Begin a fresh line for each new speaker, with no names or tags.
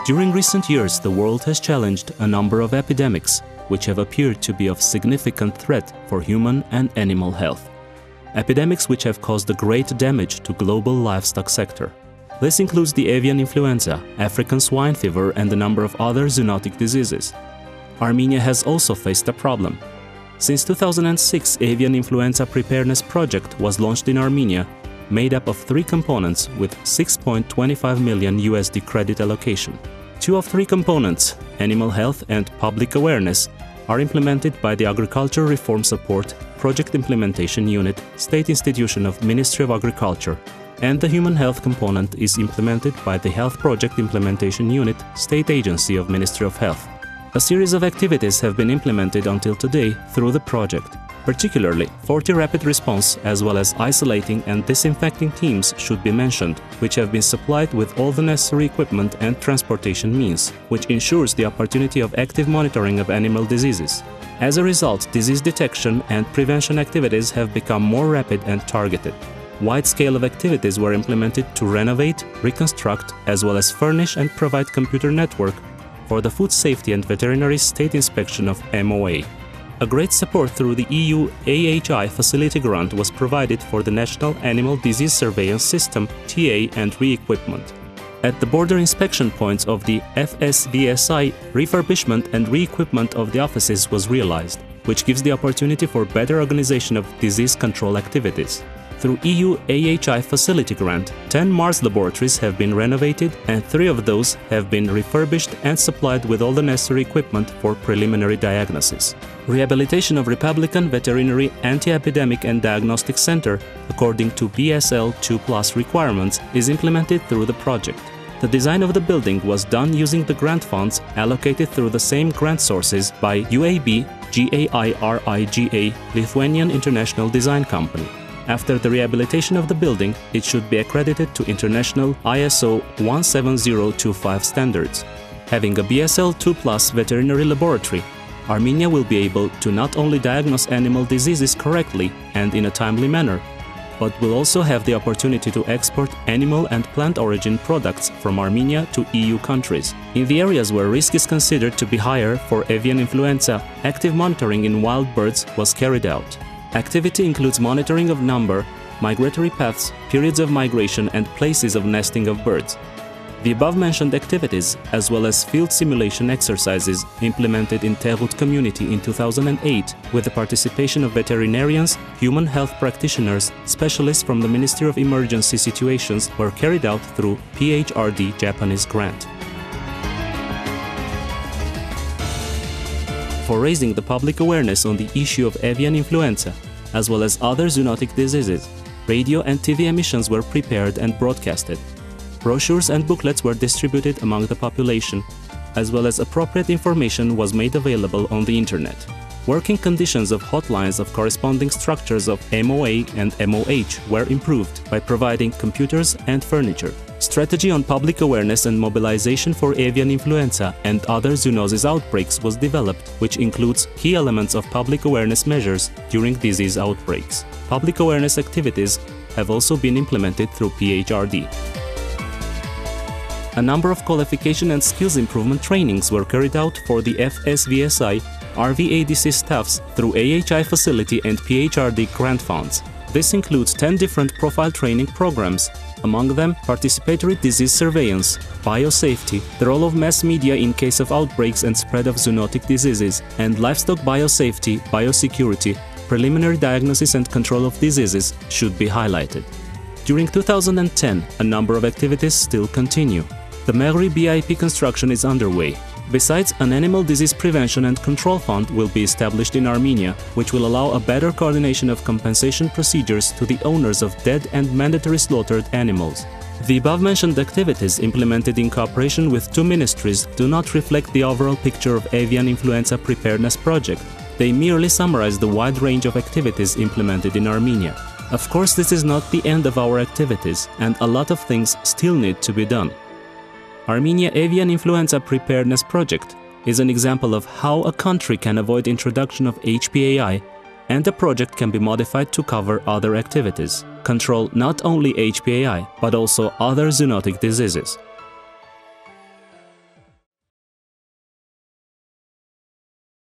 During recent years, the world has challenged a number of epidemics which have appeared to be of significant threat for human and animal health. Epidemics which have caused a great damage to global livestock sector. This includes the avian influenza, African swine fever and a number of other zoonotic diseases. Armenia has also faced a problem. Since 2006, Avian Influenza Preparedness Project was launched in Armenia, made up of 3 components with $6.25 million USD credit allocation. 2 of 3 components, animal health and public awareness, are implemented by the Agriculture Reform Support Project Implementation Unit, State Institution of Ministry of Agriculture, and the human health component is implemented by the Health Project Implementation Unit, State Agency of Ministry of Health. A series of activities have been implemented until today through the project. Particularly, 40 rapid response as well as isolating and disinfecting teams should be mentioned, which have been supplied with all the necessary equipment and transportation means, which ensures the opportunity of active monitoring of animal diseases. As a result, disease detection and prevention activities have become more rapid and targeted. Wide scale of activities were implemented to renovate, reconstruct, as well as furnish and provide computer network for the food safety and veterinary state inspection of MOA. A great support through the EU AHI facility grant was provided for the National Animal Disease Surveillance System TA and re-equipment. At the border inspection points of the FSVSI, refurbishment and re-equipment of the offices was realized, which gives the opportunity for better organization of disease control activities. Through EU AHI facility grant, 10 Mars laboratories have been renovated and 3 of those have been refurbished and supplied with all the necessary equipment for preliminary diagnosis. Rehabilitation of Republican Veterinary Anti-Epidemic and Diagnostic Center, according to BSL 2+ requirements, is implemented through the project. The design of the building was done using the grant funds allocated through the same grant sources by UAB GAIRIGA, Lithuanian International Design Company. After the rehabilitation of the building, it should be accredited to international ISO 17025 standards. Having a BSL 2+ veterinary laboratory, Armenia will be able to not only diagnose animal diseases correctly and in a timely manner, but will also have the opportunity to export animal and plant origin products from Armenia to EU countries. In the areas where risk is considered to be higher for avian influenza, active monitoring in wild birds was carried out. Activity includes monitoring of number, migratory paths, periods of migration and places of nesting of birds. The above-mentioned activities, as well as field simulation exercises implemented in Tehut community in 2008 with the participation of veterinarians, human health practitioners, specialists from the Ministry of Emergency Situations, were carried out through PHRD Japanese grant. For raising the public awareness on the issue of avian influenza, as well as other zoonotic diseases, radio and TV emissions were prepared and broadcasted. Brochures and booklets were distributed among the population, as well as appropriate information was made available on the internet. Working conditions of hotlines of corresponding structures of MOA and MOH were improved by providing computers and furniture. Strategy on public awareness and mobilization for avian influenza and other zoonosis outbreaks was developed, which includes key elements of public awareness measures during disease outbreaks. Public awareness activities have also been implemented through PHRD. A number of qualification and skills improvement trainings were carried out for the FSVSI RVADC staffs through AHI facility and PHRD grant funds. This includes 10 different profile training programs, among them participatory disease surveillance, biosafety, the role of mass media in case of outbreaks and spread of zoonotic diseases, and livestock biosafety, biosecurity, preliminary diagnosis and control of diseases should be highlighted. During 2010, a number of activities still continue. The Mehri BIP construction is underway. Besides, an animal disease prevention and control fund will be established in Armenia, which will allow a better coordination of compensation procedures to the owners of dead and mandatory slaughtered animals. The above-mentioned activities implemented in cooperation with 2 ministries do not reflect the overall picture of avian influenza preparedness project. They merely summarize the wide range of activities implemented in Armenia. Of course, this is not the end of our activities, and a lot of things still need to be done. Armenia Avian Influenza Preparedness Project is an example of how a country can avoid introduction of HPAI, and the project can be modified to cover other activities. Control not only HPAI, but also other zoonotic diseases.